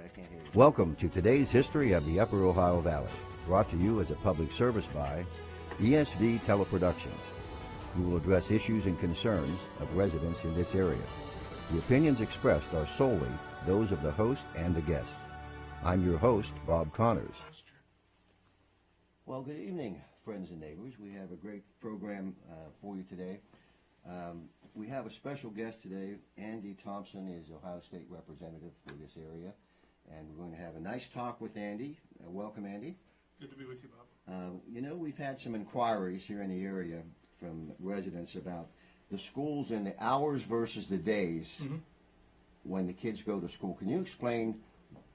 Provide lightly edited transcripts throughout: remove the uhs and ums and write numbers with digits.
I can't hear you. Welcome to today's History of the Upper Ohio Valley, brought to you as a public service by ESV Teleproductions. We will address issues and concerns of residents in this area. The opinions expressed are solely those of the host and the guest. I'm your host, Bob Connors. Well, good evening, friends and neighbors. We have a great program for you today. We have a special guest today. Andy Thompson is Ohio State Representative for this area, and we're going to have a nice talk with Andy. Welcome, Andy. Good to be with you, Bob. You know, we've had some inquiries here in the area from residents about the schools and the hours versus the days when the kids go to school. Can you explain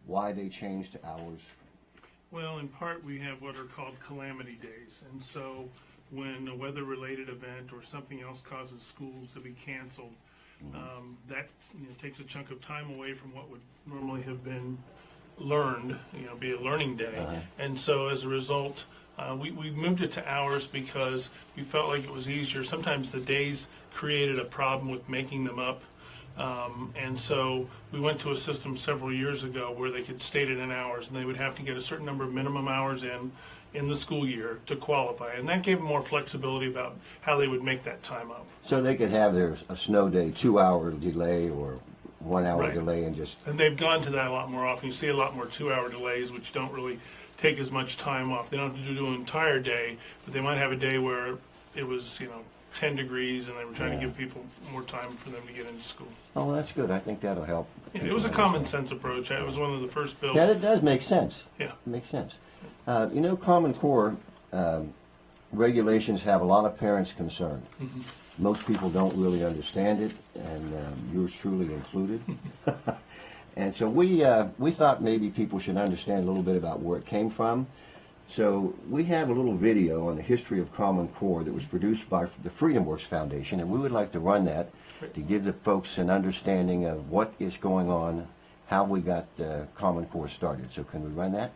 why they changed to hours? Well, in part, we have what are called calamity days, and so when a weather-related event or something else causes schools to be canceled, that takes a chunk of time away from what would normally have been learned, be a learning day. And so as a result, we moved it to hours because we felt like it was easier. Sometimes the days created a problem with making them up. And so we went to a system several years ago where they could state it in hours, and they would have to get a certain number of minimum hours in the school year to qualify. And that gave them more flexibility about how they would make that time up. So they could have a snow day 2-hour delay or 1-hour Right. delay and just... And they've gone to that a lot more often. You see a lot more 2-hour delays, which don't really take as much time off. They don't have to do an entire day, but they might have a day where it was, 10 degrees, and they were trying to give people more time for them to get into school. Oh, well, that's good. I think that'll help. Yeah, it was a common sense approach. It was one of the first bills. Yeah, it does make sense. Yeah. It makes sense. Common Core regulations have a lot of parents concerned. Most people don't really understand it, and yours truly included. And so we thought maybe people should understand a little bit about where it came from. So we have a little video on the history of Common Core that was produced by the Freedom Works Foundation, and we would like to run that to give the folks an understanding of what is going on, how we got Common Core started. So can we run that?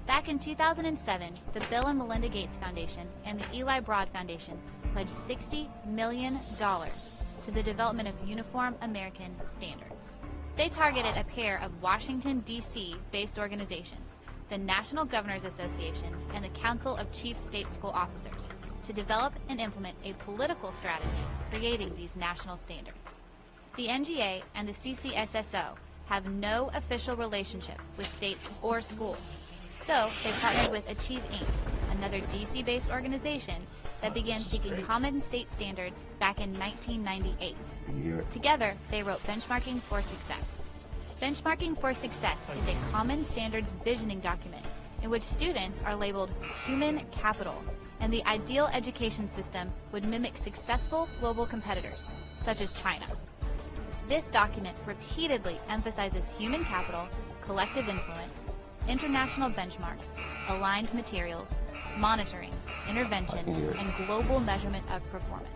Back in 2007, the Bill and Melinda Gates Foundation and the Eli Broad Foundation pledged $60 million to the development of uniform American standards. They targeted a pair of Washington, D.C. based organizations, the National Governors Association and the Council of Chief State School Officers, to develop and implement a political strategy creating these national standards. The NGA and the CCSSO have no official relationship with states or schools, so they partnered with Achieve Inc., another DC-based organization that began seeking common state standards back in 1998. Together, they wrote Benchmarking for Success. Benchmarking for Success is a common standards visioning document in which students are labeled human capital, and the ideal education system would mimic successful global competitors, such as China. This document repeatedly emphasizes human capital, collective influence, international benchmarks, aligned materials, monitoring, intervention, and global measurement of performance.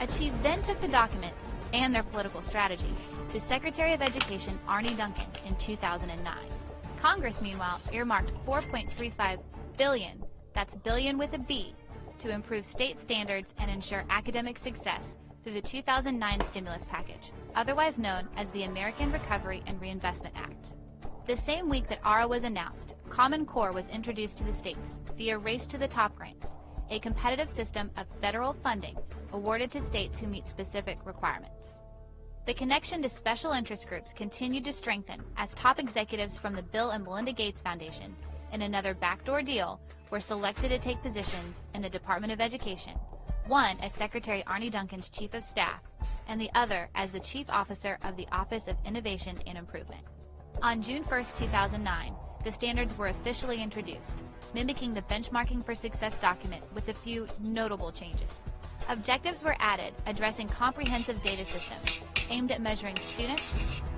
Achieve then took the document and their political strategy to Secretary of Education Arne Duncan in 2009. Congress, meanwhile, earmarked $4.35 billion, that's billion with a B, to improve state standards and ensure academic success through the 2009 stimulus package, otherwise known as the American Recovery and Reinvestment Act. The same week that ARA was announced, Common Core was introduced to the states via Race to the Top grants, a competitive system of federal funding awarded to states who meet specific requirements. The connection to special interest groups continued to strengthen as top executives from the Bill and Melinda Gates Foundation, in another backdoor deal, were selected to take positions in the Department of Education, one as Secretary Arne Duncan's Chief of Staff, and the other as the Chief Officer of the Office of Innovation and Improvement. On June 1, 2009, the standards were officially introduced, mimicking the Benchmarking for Success document with a few notable changes. Objectives were added addressing comprehensive data systems aimed at measuring students,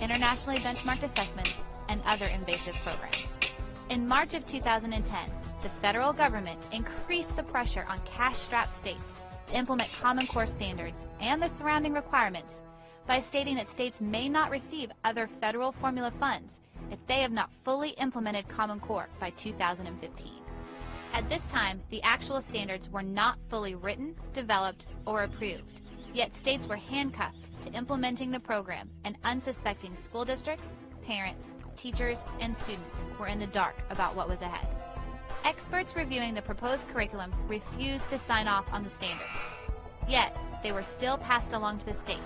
internationally benchmarked assessments, and other invasive programs. In March of 2010, the federal government increased the pressure on cash-strapped states to implement Common Core standards and the surrounding requirements by stating that states may not receive other federal formula funds if they have not fully implemented Common Core by 2015. At this time, the actual standards were not fully written, developed, or approved, Yet states were handcuffed to implementing the program, and unsuspecting school districts, parents, teachers, and students were in the dark about what was ahead. Experts reviewing the proposed curriculum refused to sign off on the standards. Yet, they were still passed along to the states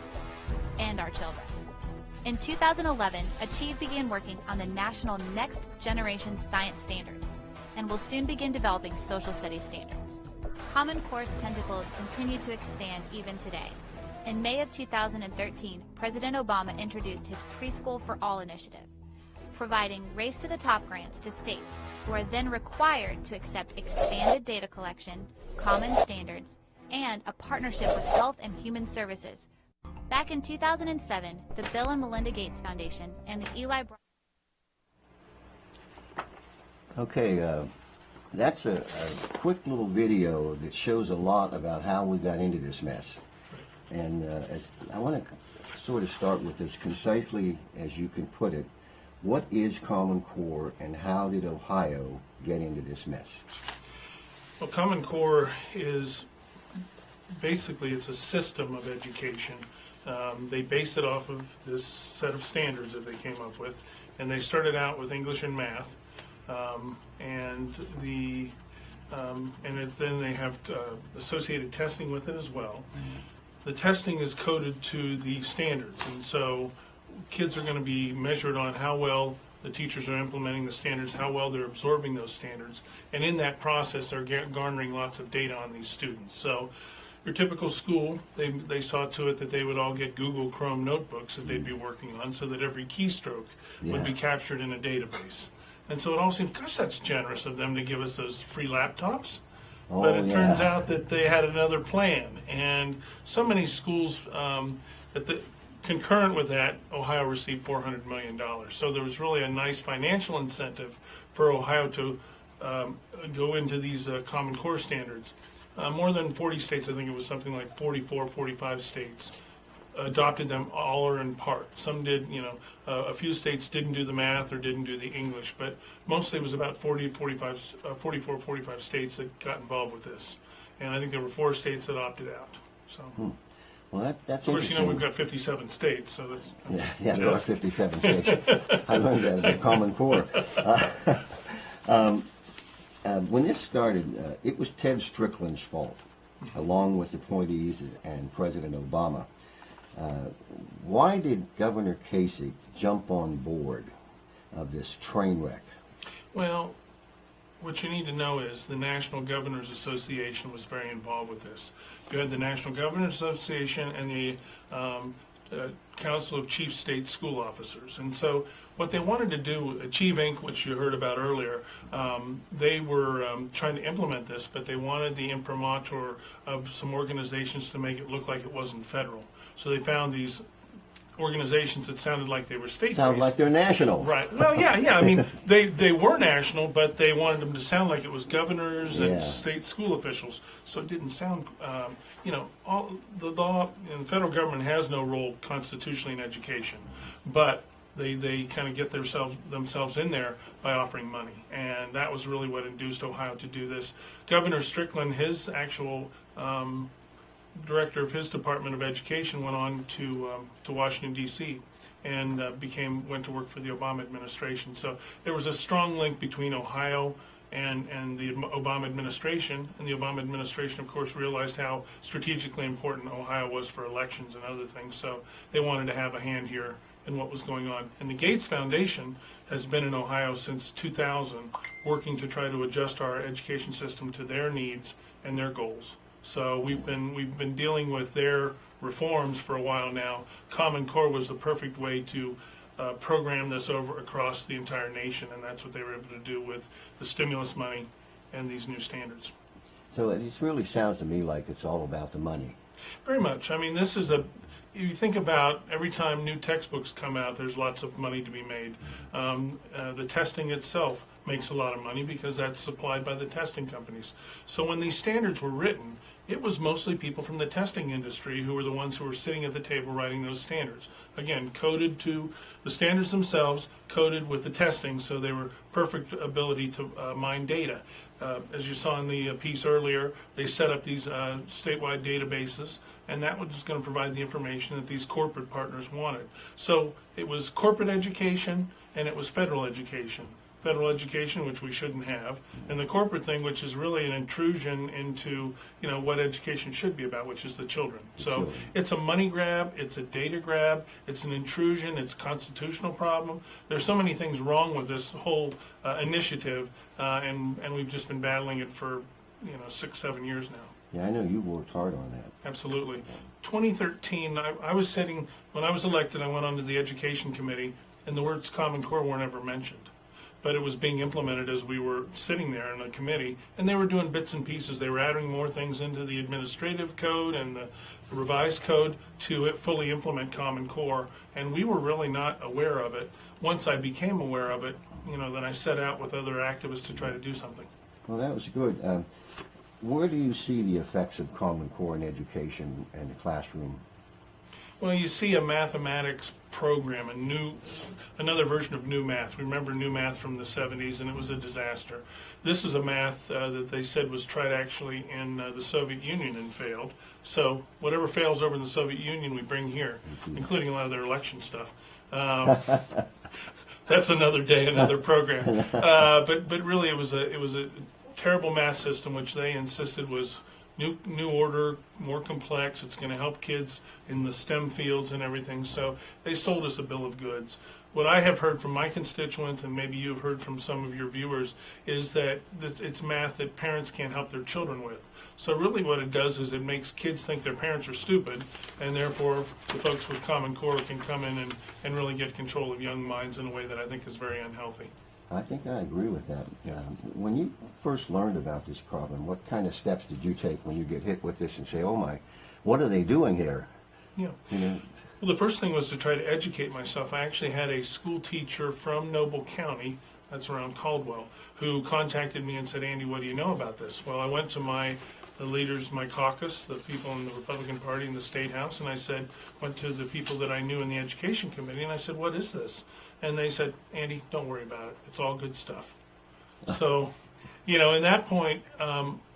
and our children. In 2011, Achieve began working on the national Next Generation Science Standards and will soon begin developing social studies standards. Common Core's tentacles continue to expand even today. In May of 2013, President Obama introduced his Preschool for All initiative, providing Race to the Top grants to states who are then required to accept expanded data collection, common standards, and a partnership with Health and Human Services. Back in 2007, the Bill and Melinda Gates Foundation and the Eli Okay, that's a quick little video that shows a lot about how we got into this mess. And I want to sort of start with as concisely as you can put it. What is Common Core and how did Ohio get into this mess? Well, Common Core is basically, it's a system of education. They base it off of this set of standards that they came up with, and they started out with English and math, then they have associated testing with it as well. The testing is coded to the standards, and so kids are going to be measured on how well the teachers are implementing the standards, how well they're absorbing those standards, and in that process they're garnering lots of data on these students. So your typical school, they saw to it that they would all get Google Chrome notebooks that they'd be working on so that every keystroke would be captured in a database. And so it all seemed, gosh, that's generous of them to give us those free laptops. But it turns out that they had another plan. And so many schools, concurrent with that, Ohio received $400 million. So there was really a nice financial incentive for Ohio to go into these Common Core standards. More than 40 states, I think it was something like 44, 45 states, adopted them all or in part. Some did, a few states didn't do the math or didn't do the English, but mostly it was about 44, 45 states that got involved with this. And I think there were 4 states that opted out. So. Well, that's of course, interesting. we've got 57 states, so that's... Yeah, there are 57 states. I learned that in the Common Core. When this started, it was Ted Strickland's fault, along with appointees and President Obama. Why did Governor Kasich jump on board of this train wreck? Well, what you need to know is the National Governors Association was very involved with this. You had the National Governors Association and the Council of Chief State School Officers. And so what they wanted to do, Achieve Inc., which you heard about earlier, they were trying to implement this, but they wanted the imprimatur of some organizations to make it look like it wasn't federal. So they found these organizations that sounded like they were state-based. Sound like they're national. Right. Well, yeah. I mean, they were national, but they wanted them to sound like it was governors and state school officials. So it didn't sound, all the law and the federal government has no role constitutionally in education, but they kind of get themselves in there by offering money, and that was really what induced Ohio to do this. Governor Strickland, his actual director of his Department of Education, went on to Washington, D.C., and went to work for the Obama administration. So there was a strong link between Ohio and the Obama administration, and the Obama administration, of course, realized how strategically important Ohio was for elections and other things, so they wanted to have a hand here in what was going on. And the Gates Foundation has been in Ohio since 2000, working to try to adjust our education system to their needs and their goals. So we've been dealing with their reforms for a while now. Common Core was the perfect way to program this over across the entire nation, and that's what they were able to do with the stimulus money and these new standards. So it really sounds to me like it's all about the money. Very much. I mean, this is if you think about every time new textbooks come out, there's lots of money to be made. The testing itself makes a lot of money because that's supplied by the testing companies. So when these standards were written, it was mostly people from the testing industry who were the ones who were sitting at the table writing those standards. Again, coded to the standards themselves, coded with the testing, so they were perfect ability to mine data. As you saw in the piece earlier, they set up these statewide databases, and that was just going to provide the information that these corporate partners wanted. So it was corporate education and it was federal education. Federal education, which we shouldn't have, and the corporate thing, which is really an intrusion into, you know, what education should be about, which is the children. So it's a money grab, it's a data grab, it's an intrusion, it's a constitutional problem. There's so many things wrong with this whole initiative, and we've just been battling it for, 6-7 years now. Yeah, I know you worked hard on that. Absolutely. 2013, I was sitting, when I was elected, I went onto the Education Committee, and the words Common Core weren't ever mentioned. But it was being implemented as we were sitting there in the committee, and they were doing bits and pieces. They were adding more things into the administrative code and the revised code to fully implement Common Core, and we were really not aware of it. Once I became aware of it, then I set out with other activists to try to do something. Well, that was good. Where do you see the effects of Common Core in education and the classroom? Well, you see a mathematics program, another version of New Math. Remember New Math from the 70s, and it was a disaster. This is a math that they said was tried actually in the Soviet Union and failed. So whatever fails over in the Soviet Union, we bring here, including a lot of their election stuff. That's another day, another program. But really, it was a terrible math system, which they insisted was new order, more complex. It's going to help kids in the STEM fields and everything. So they sold us a bill of goods. What I have heard from my constituents, and maybe you've heard from some of your viewers, is that it's math that parents can't help their children with. So really what it does is it makes kids think their parents are stupid, and therefore the folks with Common Core can come in and really get control of young minds in a way that I think is very unhealthy. I think I agree with that. When you first learned about this problem, what kind of steps did you take when you get hit with this and say, oh my, what are they doing here? Yeah. Well, the first thing was to try to educate myself. I actually had a school teacher from Noble County, that's around Caldwell, who contacted me and said, Andy, what do you know about this? Well, I went to the leaders, my caucus, the people in the Republican Party in the State House, and I went to the people that I knew in the Education Committee, and I said, what is this? And they said, Andy, don't worry about it. It's all good stuff. So, in that point,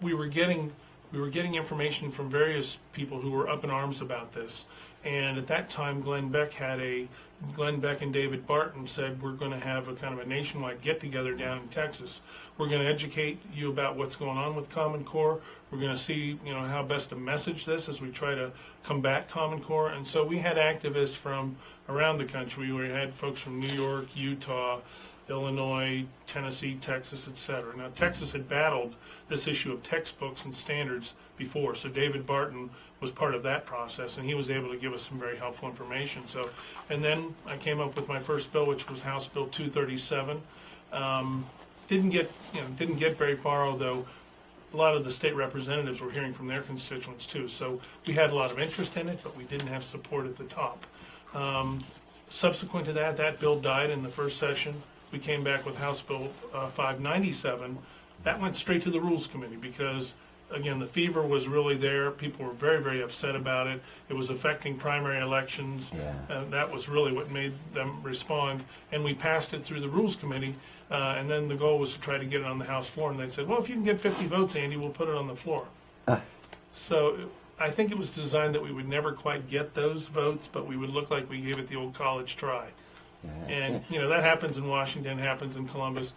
we were getting information from various people who were up in arms about this. And at that time, Glenn Beck and David Barton said, we're going to have a kind of a nationwide get-together down in Texas. We're going to educate you about what's going on with Common Core. We're going to see, how best to message this as we try to combat Common Core. And so we had activists from around the country. We had folks from New York, Utah, Illinois, Tennessee, Texas, etc. Now, Texas had battled this issue of textbooks and standards before, so David Barton was part of that process, and he was able to give us some very helpful information. So, and then I came up with my first bill, which was House Bill 237. Didn't get very far, although a lot of the state representatives were hearing from their constituents too. So we had a lot of interest in it, but we didn't have support at the top. Subsequent to that bill died in the first session. We came back with House Bill 597. That went straight to the Rules Committee because, again, the fever was really there. People were very, very upset about it. It was affecting primary elections. Yeah. That was really what made them respond. And we passed it through the Rules Committee. And then the goal was to try to get it on the House floor. And they said, well, if you can get 50 votes, Andy, we'll put it on the floor. So I think it was designed that we would never quite get those votes, but we would look like we gave it the old college try. And, that happens in Washington, happens in Columbus.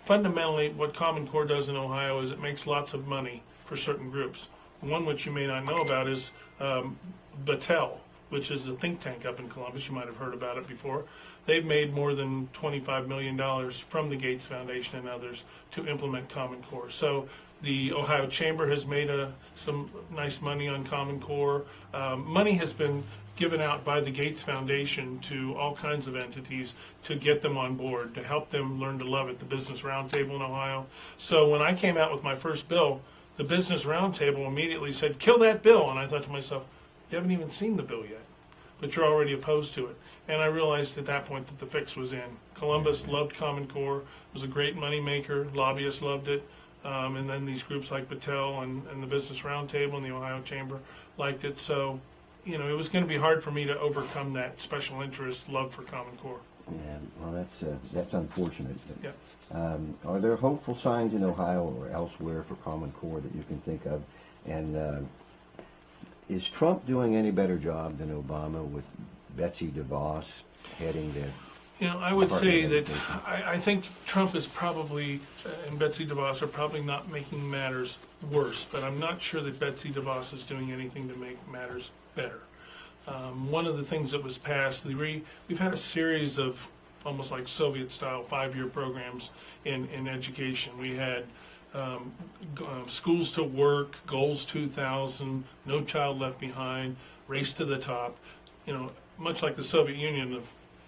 Fundamentally, what Common Core does in Ohio is it makes lots of money for certain groups. One which you may not know about is Battelle, which is a think tank up in Columbus. You might have heard about it before. They've made more than $25 million from the Gates Foundation and others to implement Common Core. So the Ohio Chamber has made some nice money on Common Core. Money has been given out by the Gates Foundation to all kinds of entities to get them on board, to help them learn to love it, the Business Roundtable in Ohio. So when I came out with my first bill, the Business Roundtable immediately said, kill that bill. And I thought to myself, you haven't even seen the bill yet, but you're already opposed to it. And I realized at that point that the fix was in. Columbus loved Common Core. It was a great money maker. Lobbyists loved it. And then these groups like Battelle and the Business Roundtable and the Ohio Chamber liked it. So, it was going to be hard for me to overcome that special interest love for Common Core. Yeah, well, that's unfortunate. Yeah. Are there hopeful signs in Ohio or elsewhere for Common Core that you can think of? And is Trump doing any better job than Obama with Betsy DeVos heading the I would say Department that of Education? I think Trump is probably, and Betsy DeVos are probably not making matters worse, but I'm not sure that Betsy DeVos is doing anything to make matters better. One of the things that was passed, we've had a series of almost like Soviet-style 5-year programs in education. We had Schools to Work, Goals 2000, No Child Left Behind, Race to the Top. Much like the Soviet Union, the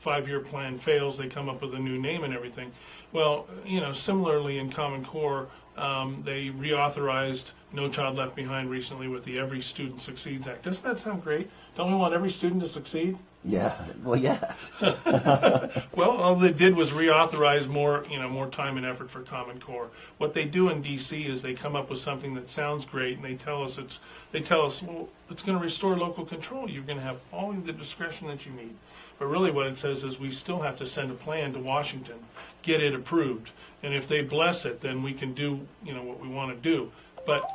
5-year plan fails, they come up with a new name and everything. Well, similarly in Common Core, they reauthorized No Child Left Behind recently with the Every Student Succeeds Act. Doesn't that sound great? Don't we want every student to succeed? Yeah, well, yes. Well, all they did was reauthorize more time and effort for Common Core. What they do in D.C. is they come up with something that sounds great, and they tell us, well, it's going to restore local control. You're going to have all of the discretion that you need. But really what it says is we still have to send a plan to Washington, get it approved, and if they bless it, then we can do, what we want to do. But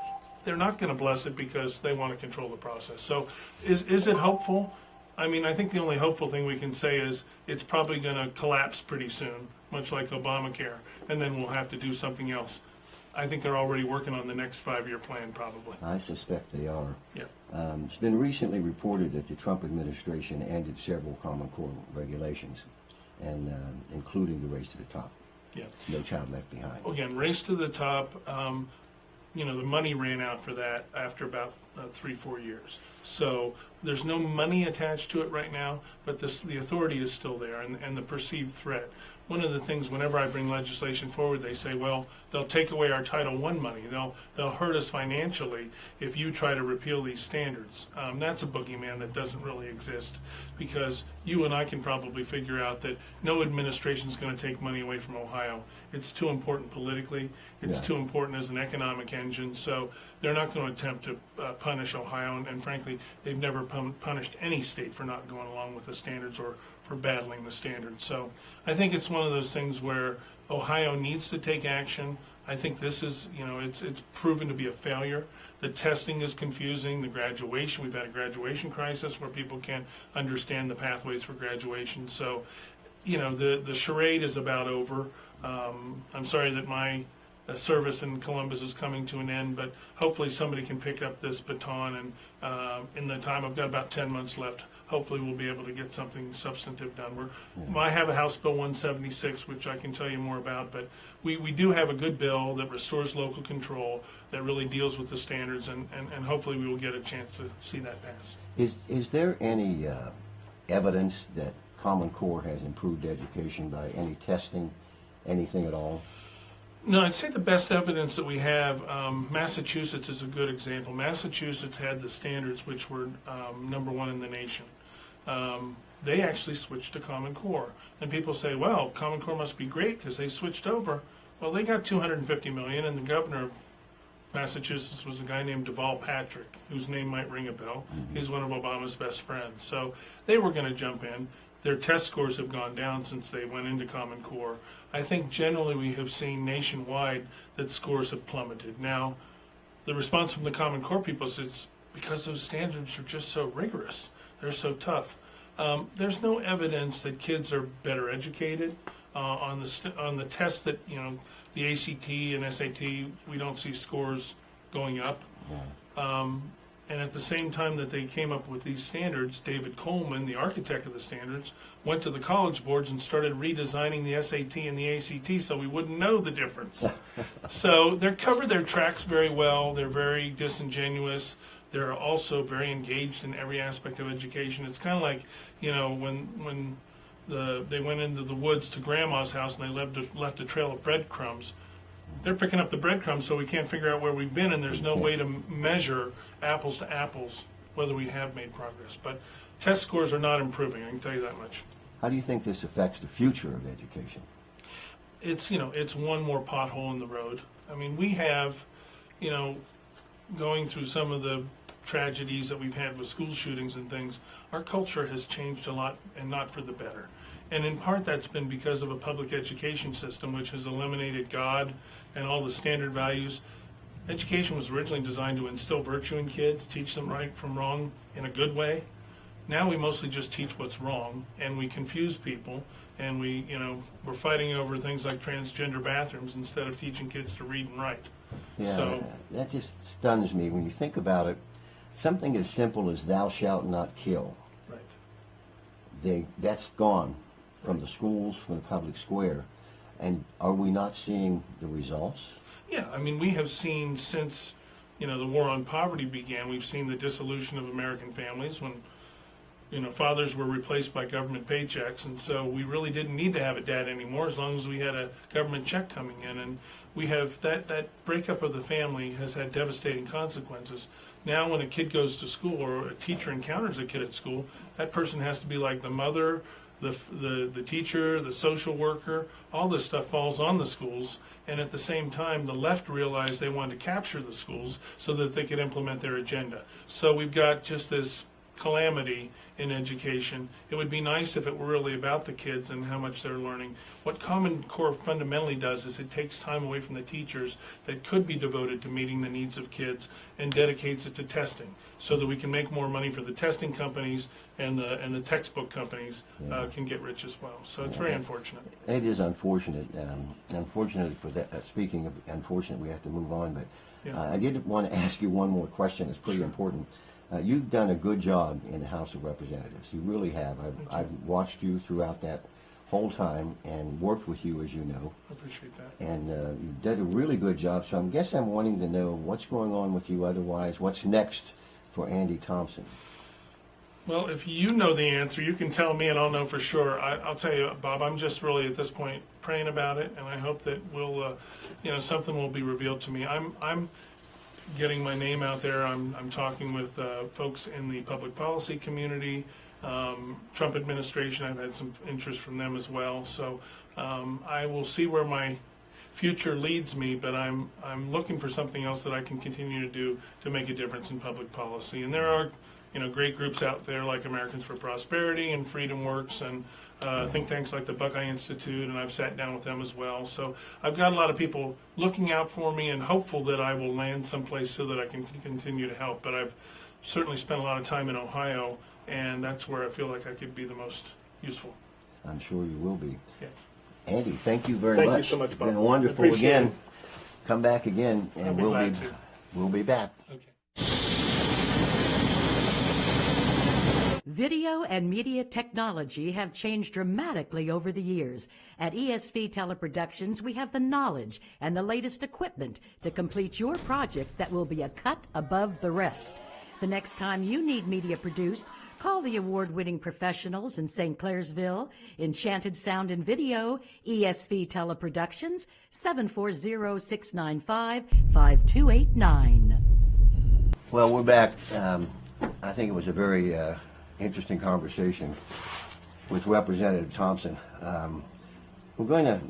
they're not going to bless it because they want to control the process. So is it hopeful? I mean, I think the only hopeful thing we can say is it's probably going to collapse pretty soon, much like Obamacare, and then we'll have to do something else. I think they're already working on the next 5-year plan, probably. I suspect they are. Yeah. It's been recently reported that the Trump administration ended several Common Core regulations, and including the Race to the Top. Yeah. No Child Left Behind. Again, Race to the Top, the money ran out for that after about 3-4 years. So there's no money attached to it right now, but the authority is still there and the perceived threat. One of the things, whenever I bring legislation forward, they say, well, they'll take away our Title I money. They'll hurt us financially if you try to repeal these standards. That's a boogeyman that doesn't really exist, because you and I can probably figure out that no administration is going to take money away from Ohio. It's too important politically. It's too important as an economic engine. So they're not going to attempt to punish Ohio, and frankly, they've never punished any state for not going along with the standards or for battling the standards. So I think it's one of those things where Ohio needs to take action. I think this is, it's proven to be a failure. The testing is confusing. The graduation, we've had a graduation crisis where people can't understand the pathways for graduation. So, the charade is about over. I'm sorry that my service in Columbus is coming to an end, but hopefully somebody can pick up this baton, and in the time, I've got about 10 months left, hopefully we'll be able to get something substantive done. I have a House Bill 176, which I can tell you more about, but we do have a good bill that restores local control, that really deals with the standards, and hopefully we will get a chance to see that pass. Is there any evidence that Common Core has improved education by any testing, anything at all? No, I'd say the best evidence that we have, Massachusetts is a good example. Massachusetts had the standards which were #1 in the nation. They actually switched to Common Core. And people say, well, Common Core must be great because they switched over. Well, they got $250 million, and the governor of Massachusetts was a guy named Deval Patrick, whose name might ring a bell. Mm-hmm. He's one of Obama's best friends. So they were going to jump in. Their test scores have gone down since they went into Common Core. I think generally we have seen nationwide that scores have plummeted. Now, the response from the Common Core people is it's because those standards are just so rigorous. They're so tough. There's no evidence that kids are better educated. On the tests that, the ACT and SAT, we don't see scores going up. And at the same time that they came up with these standards, David Coleman, the architect of the standards, went to the college boards and started redesigning the SAT and the ACT so we wouldn't know the difference. So they're covered their tracks very well. They're very disingenuous. They're also very engaged in every aspect of education. It's kind of like, when they went into the woods to Grandma's house and they left a trail of breadcrumbs. They're picking up the breadcrumbs so we can't figure out where we've been, and there's no way to measure apples to apples whether we have made progress. But test scores are not improving, I can tell you that much. How do you think this affects the future of education? It's one more pothole in the road. I mean, we have, going through some of the tragedies that we've had with school shootings and things, our culture has changed a lot, and not for the better. And in part that's been because of a public education system which has eliminated God and all the standard values. Education was originally designed to instill virtue in kids, teach them right from wrong in a good way. Now we mostly just teach what's wrong, and we confuse people, and we're fighting over things like transgender bathrooms instead of teaching kids to read and write. Yeah, So, that just stuns me when you think about it. Something as simple as thou shalt not kill, right. that's gone from the schools, from the public square. And are we not seeing the results? Yeah, I mean, we have seen since, the war on poverty began, we've seen the dissolution of American families when, fathers were replaced by government paychecks, and so we really didn't need to have a dad anymore as long as we had a government check coming in. And we have that breakup of the family has had devastating consequences. Now when a kid goes to school or a teacher encounters a kid at school, that person has to be like the mother, the teacher, the social worker. All this stuff falls on the schools, and at the same time the left realized they wanted to capture the schools so that they could implement their agenda. So we've got just this calamity in education. It would be nice if it were really about the kids and how much they're learning. What Common Core fundamentally does is it takes time away from the teachers that could be devoted to meeting the needs of kids and dedicates it to testing so that we can make more money for the testing companies, and the textbook companies can get rich as well. So it's very unfortunate. It is unfortunate. Unfortunately for that, speaking of unfortunate, we have to move on, but I did want to ask you one more question. It's pretty important. You've done a good job in the House of Representatives. You really have. I've watched you throughout that whole time and worked with you, as you know. I appreciate that. And you did a really good job. So I'm wanting to know what's going on with you otherwise. What's next for Andy Thompson? Well, if you know the answer, you can tell me and I'll know for sure. I'll tell you, Bob, I'm just really at this point praying about it, and I hope that something will be revealed to me. I'm getting my name out there. I'm talking with folks in the public policy community, Trump administration. I've had some interest from them as well. So I will see where my future leads me, but I'm looking for something else that I can continue to do to make a difference in public policy. And there are great groups out there like Americans for Prosperity and Freedom Works, and think tanks like the Buckeye Institute, and I've sat down with them as well. So I've got a lot of people looking out for me and hopeful that I will land someplace so that I can continue to help. But I've certainly spent a lot of time in Ohio, and that's where I feel like I could be the most useful. I'm sure you will be. Yeah. Andy, thank you very Thank much. you so much, Bob. It's been wonderful Appreciate again. it. Come back again, and I'll be glad to. we'll be back. Okay. Video and media technology have changed dramatically over the years. At ESV Teleproductions, we have the knowledge and the latest equipment to complete your project that will be a cut above the rest. The next time you need media produced, call the award-winning professionals in St. Clairsville, Enchanted Sound and Video, ESV Teleproductions, 740-695-5289. Well, we're back. I think it was a very interesting conversation with Representative Thompson. We're going to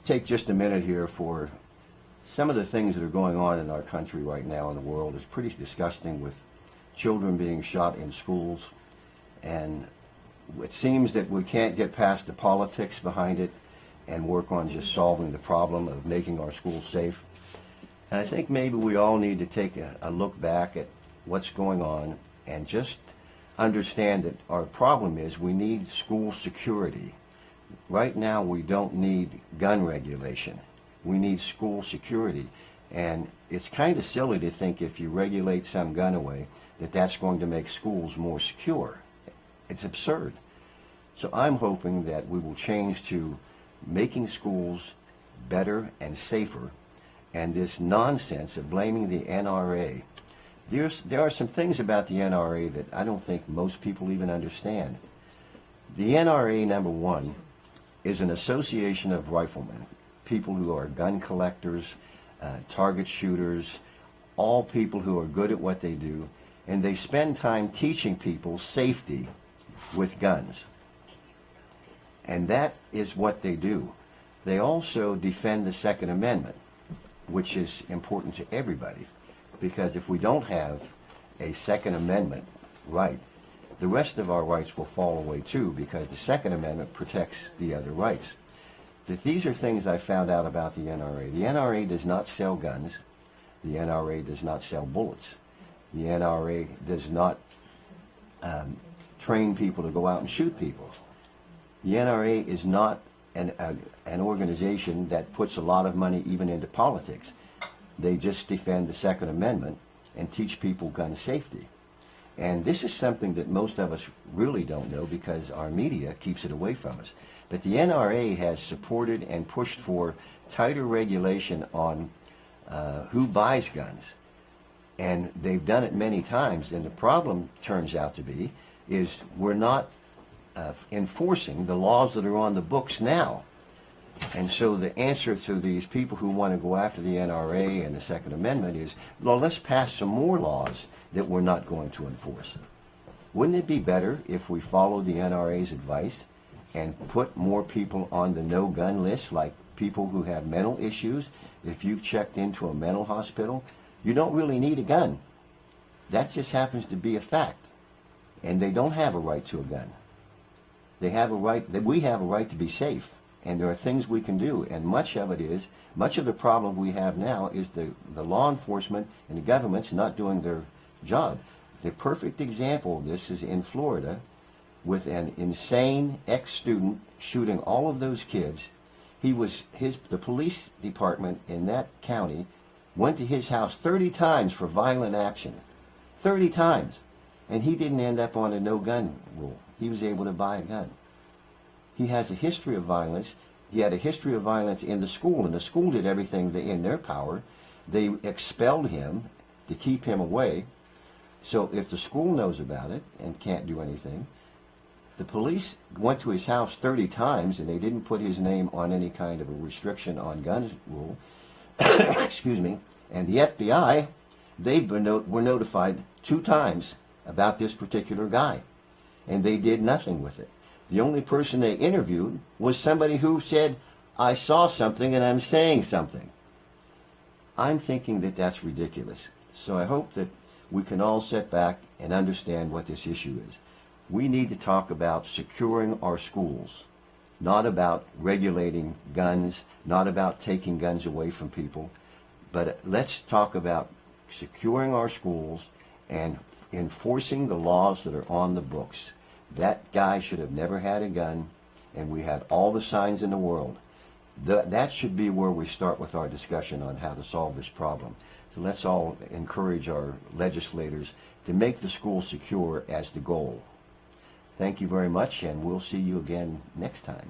take just a minute here for some of the things that are going on in our country right now in the world. It's pretty disgusting, with children being shot in schools, and it seems that we can't get past the politics behind it and work on just solving the problem of making our schools safe. And I think maybe we all need to take a look back at what's going on and just understand that our problem is we need school security. Right now we don't need gun regulation. We need school security. And it's kind of silly to think if you regulate some gun away that that's going to make schools more secure. It's absurd. So I'm hoping that we will change to making schools better and safer, and this nonsense of blaming the NRA. There are some things about the NRA that I don't think most people even understand. The NRA, number one, is an association of riflemen, people who are gun collectors, target shooters, all people who are good at what they do, and they spend time teaching people safety with guns. And that is what they do. They also defend the Second Amendment. which is important to everybody, because if we don't have a Second Amendment right, the rest of our rights will fall away too, because the Second Amendment protects the other rights. That these are things I found out about the NRA. The NRA does not sell guns. The NRA does not sell bullets. The NRA does not train people to go out and shoot people. The NRA is not an organization that puts a lot of money even into politics. They just defend the Second Amendment and teach people gun safety. And this is something that most of us really don't know because our media keeps it away from us. But the NRA has supported and pushed for tighter regulation on who buys guns. And they've done it many times. And the problem turns out to be is we're not enforcing the laws that are on the books now. And so the answer to these people who want to go after the NRA and the Second Amendment is, well, let's pass some more laws that we're not going to enforce. Wouldn't it be better if we followed the NRA's advice and put more people on the no-gun list, like people who have mental issues? If you've checked into a mental hospital, you don't really need a gun. That just happens to be a fact. And they don't have a right to a gun. They have a right, that we have a right to be safe. And there are things we can do, and much of the problem we have now is the law enforcement and the government's not doing their job. The perfect example of this is in Florida with an insane ex-student shooting all of those kids. The police department in that county went to his house 30 times for violent action. 30 times. And he didn't end up on a no-gun rule. He was able to buy a gun. He has a history of violence. He had a history of violence in the school, and the school did everything in their power. They expelled him to keep him away. So if the school knows about it and can't do anything, the police went to his house 30 times, and they didn't put his name on any kind of a restriction on guns rule. Excuse me. And the FBI, were notified 2 times about this particular guy, and they did nothing with it. The only person they interviewed was somebody who said, I saw something and I'm saying something. I'm thinking that that's ridiculous. So I hope that we can all sit back and understand what this issue is. We need to talk about securing our schools, not about regulating guns, not about taking guns away from people, but let's talk about securing our schools and enforcing the laws that are on the books. That guy should have never had a gun, and we had all the signs in the world. That should be where we start with our discussion on how to solve this problem. So let's all encourage our legislators to make the school secure as the goal. Thank you very much, and we'll see you again next time.